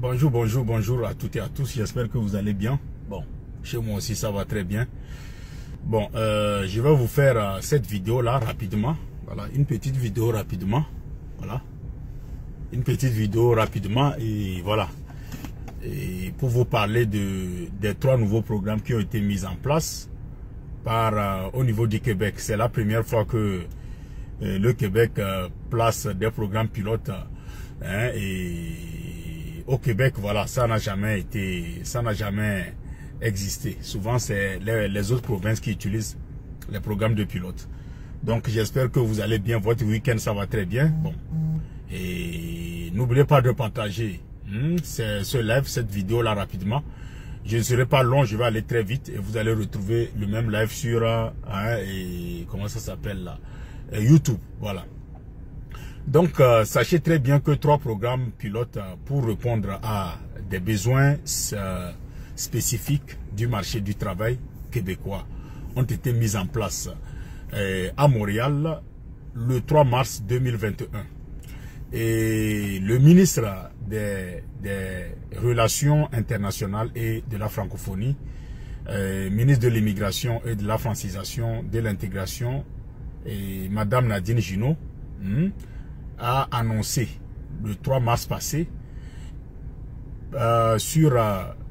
Bonjour à toutes et à tous. J'espère que vous allez bien. Bon, chez moi aussi ça va très bien. Bon, je vais vous faire cette vidéo là rapidement. Voilà, une petite vidéo rapidement. Voilà, une petite vidéo rapidement et voilà. Et pour vous parler des 3 nouveaux programmes qui ont été mis en place au niveau du Québec. C'est la première fois que le Québec place des programmes pilotes et au Québec, voilà, ça n'a jamais existé. Souvent, c'est les autres provinces qui utilisent les programmes de pilote. Donc, j'espère que vous allez bien. Votre week-end, ça va très bien. Bon, et n'oubliez pas de partager ce live, cette vidéo là rapidement. Je ne serai pas long, je vais aller très vite et vous allez retrouver le même live sur comment ça s'appelle là, YouTube. Voilà. Donc, sachez très bien que 3 programmes pilotes pour répondre à des besoins spécifiques du marché du travail québécois ont été mis en place à Montréal le 3 mars 2021. Et le ministre des Relations internationales et de la francophonie, ministre de l'immigration et de la francisation, de l'intégration, et Madame Nadine Junot, a annoncé le 3 mars passé sur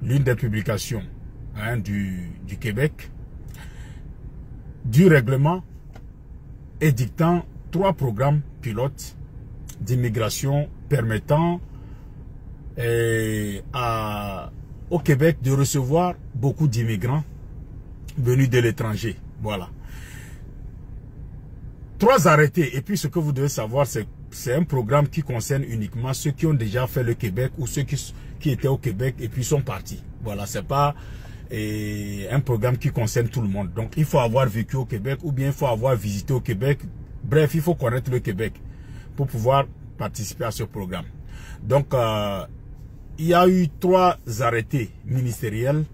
l'une des publications du Québec du règlement édictant 3 programmes pilotes d'immigration permettant au Québec de recevoir beaucoup d'immigrants venus de l'étranger. Voilà. 3 arrêtés. Et puis ce que vous devez savoir, c'est un programme qui concerne uniquement ceux qui ont déjà fait le Québec ou ceux qui étaient au Québec et puis sont partis. Voilà, c'est pas un programme qui concerne tout le monde. Donc il faut avoir vécu au Québec ou bien il faut avoir visité au Québec. Bref, il faut connaître le Québec pour pouvoir participer à ce programme. Donc il y a eu 3 arrêtés ministériels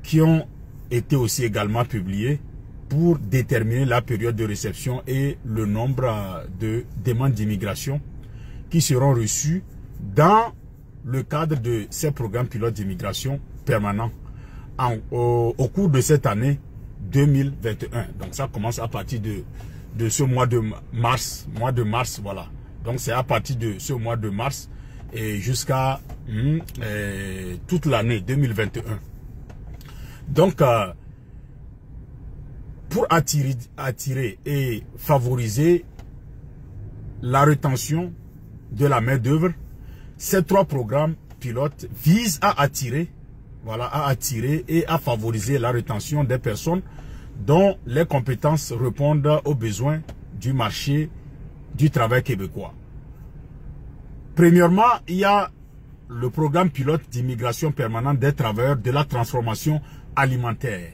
qui ont été aussi également publiés pour déterminer la période de réception et le nombre de demandes d'immigration qui seront reçues dans le cadre de ces programmes pilotes d'immigration permanents au cours de cette année 2021. Donc ça commence à partir de ce mois de mars, voilà. Donc c'est à partir de ce mois de mars et jusqu'à toute l'année 2021. Donc pour attirer et favoriser la rétention de la main-d'œuvre, ces 3 programmes pilotes visent à attirer et à favoriser la rétention des personnes dont les compétences répondent aux besoins du marché du travail québécois. Premièrement, il y a le programme pilote d'immigration permanente des travailleurs de la transformation alimentaire.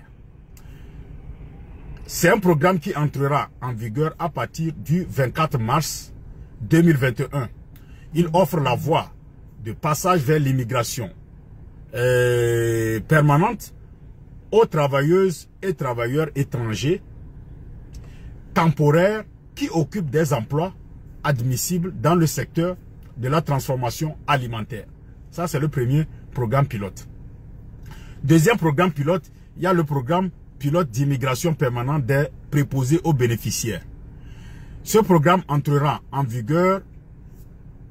C'est un programme qui entrera en vigueur à partir du 24 mars 2021. Il offre la voie de passage vers l'immigration permanente aux travailleuses et travailleurs étrangers temporaires qui occupent des emplois admissibles dans le secteur de la transformation alimentaire. Ça, c'est le premier programme pilote. Deuxième programme pilote, il y a le programme pilote d'immigration permanente des préposés aux bénéficiaires. Ce programme entrera en vigueur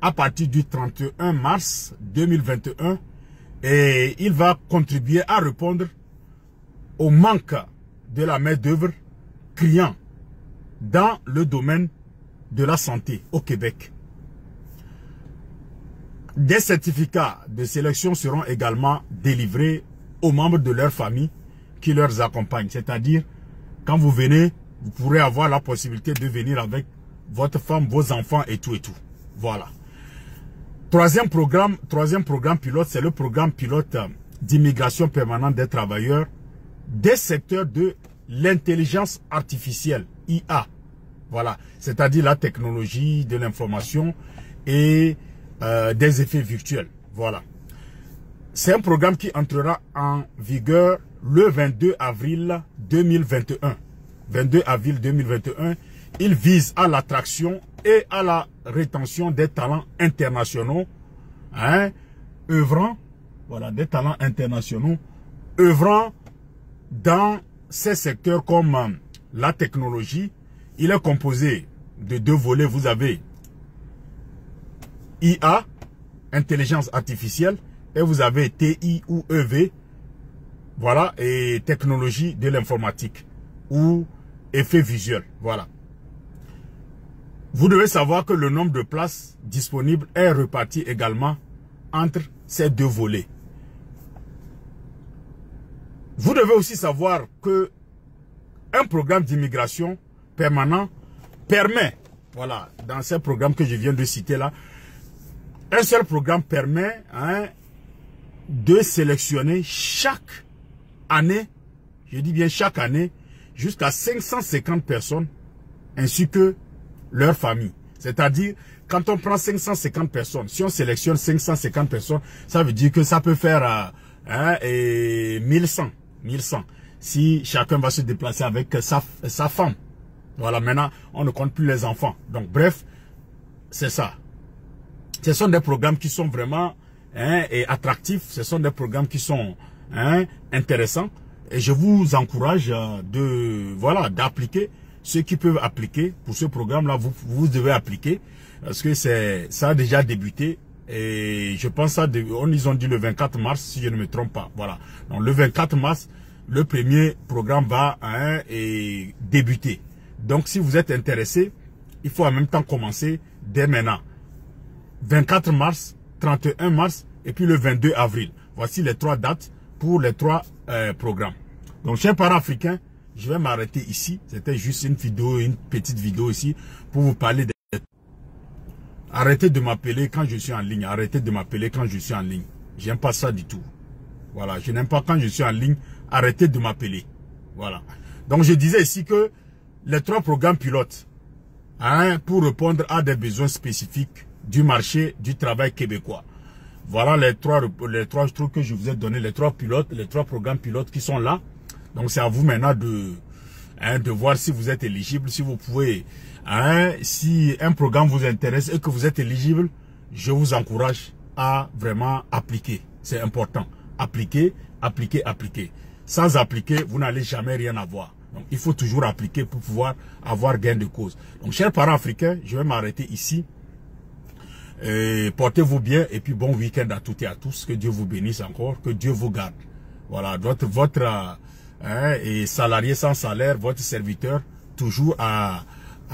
à partir du 31 mars 2021 et il va contribuer à répondre au manque de la main-d'œuvre criant dans le domaine de la santé au Québec. Des certificats de sélection seront également délivrés aux membres de leur famille qui leur accompagnent. C'est-à-dire, quand vous venez, vous pourrez avoir la possibilité de venir avec votre femme, vos enfants et tout et tout. Voilà. Troisième programme pilote, c'est le programme pilote d'immigration permanente des travailleurs des secteurs de l'intelligence artificielle, IA. Voilà. C'est-à-dire la technologie de l'information et des effets virtuels. Voilà. C'est un programme qui entrera en vigueur le 22 avril 2021. 22 avril 2021, il vise à l'attraction et à la rétention des talents internationaux œuvrant, voilà, des talents internationaux, œuvrant dans ces secteurs comme la technologie. Il est composé de 2 volets. Vous avez IA, intelligence artificielle, et vous avez TI ou EV, voilà, et technologie de l'informatique ou effet visuel, voilà. Vous devez savoir que le nombre de places disponibles est reparti également entre ces 2 volets. Vous devez aussi savoir que un programme d'immigration permanent permet, voilà, dans ces programmes que je viens de citer là, un seul programme permet de sélectionner chaque année, je dis bien chaque année, jusqu'à 550 personnes ainsi que leur famille. C'est-à-dire, quand on prend 550 personnes, si on sélectionne 550 personnes, ça veut dire que ça peut faire 1100. Si chacun va se déplacer avec sa femme. Voilà, maintenant, on ne compte plus les enfants. Donc, bref, c'est ça. Ce sont des programmes qui sont vraiment attractifs. Ce sont des programmes qui sont intéressants. Et je vous encourage d'appliquer. Ceux qui peuvent appliquer pour ce programme-là, vous devez appliquer. Parce que ça a déjà débuté. Et je pense ils ont dit le 24 mars, si je ne me trompe pas. Voilà. Donc, le 24 mars, le premier programme va débuter. Donc, si vous êtes intéressé, il faut en même temps commencer dès maintenant. 24 mars, 31 mars et puis le 22 avril. Voici les 3 dates pour les 3 programmes. Donc, chers parents africains, je vais m'arrêter ici. C'était juste une petite vidéo ici pour vous parler de... Arrêtez de m'appeler quand je suis en ligne. Arrêtez de m'appeler quand je suis en ligne. J'aime pas ça du tout. Voilà, je n'aime pas quand je suis en ligne. Arrêtez de m'appeler. Voilà. Donc, je disais ici que les 3 programmes pilotes, pour répondre à des besoins spécifiques du marché du travail québécois. Voilà les trois trucs que je vous ai donné, les 3 programmes pilotes qui sont là. Donc, c'est à vous maintenant de voir si vous êtes éligible, si vous pouvez, si un programme vous intéresse et que vous êtes éligible, je vous encourage à vraiment appliquer. C'est important. Appliquer, appliquer, appliquer. Sans appliquer, vous n'allez jamais rien avoir. Donc, il faut toujours appliquer pour pouvoir avoir gain de cause. Donc, chers parents africains, je vais m'arrêter ici. Portez-vous bien et puis bon week-end à toutes et à tous. Que Dieu vous bénisse encore, que Dieu vous garde. Voilà, votre et salarié sans salaire, votre serviteur, toujours à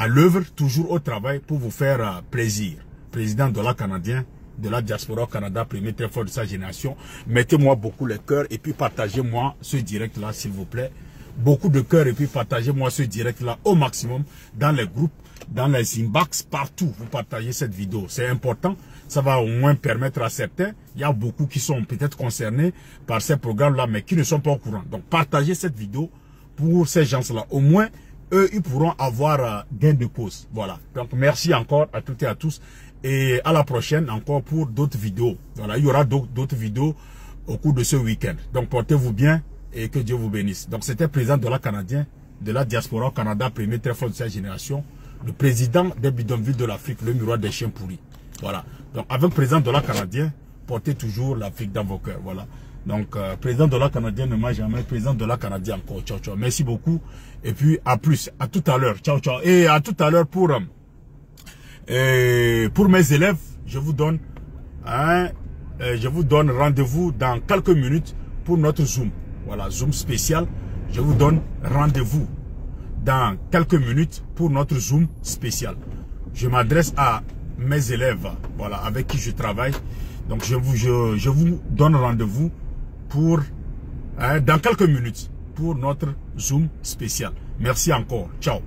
l'œuvre, toujours au travail pour vous faire plaisir. Président dollar canadien de la diaspora au Canada, premier très fort de sa génération. Mettez-moi beaucoup le cœur et puis partagez-moi ce direct-là, s'il vous plaît. Beaucoup de cœur et puis partagez-moi ce direct-là au maximum dans les groupes, dans les inbox, partout. Vous partagez cette vidéo. C'est important. Ça va au moins permettre à certains. Il y a beaucoup qui sont peut-être concernés par ces programmes-là, mais qui ne sont pas au courant. Donc, partagez cette vidéo pour ces gens-là. Au moins, eux, ils pourront avoir gain de cause. Voilà. Donc, merci encore à toutes et à tous. Et à la prochaine encore pour d'autres vidéos. Voilà. Il y aura d'autres vidéos au cours de ce week-end. Donc, portez-vous bien et que Dieu vous bénisse. Donc, c'était le président dollar canadien de la diaspora au Canada, premier très fort de sa génération. Le président des bidonvilles de l'Afrique, le miroir des chiens pourris. Voilà. Donc, avec le président dollar canadien, portez toujours l'Afrique dans vos cœurs. Voilà. Donc, président dollar canadien ne m'a jamais. Président dollar canadien encore. Ciao, ciao. Merci beaucoup. Et puis, à plus. À tout à l'heure. Ciao, ciao. Et à tout à l'heure pour mes élèves, je vous donne rendez-vous dans quelques minutes pour notre Zoom. Voilà, Zoom spécial. Je vous donne rendez-vous dans quelques minutes pour notre Zoom spécial. Je m'adresse à mes élèves, voilà, avec qui je travaille. Donc, je vous donne rendez-vous pour dans quelques minutes pour notre Zoom spécial. Merci encore. Ciao.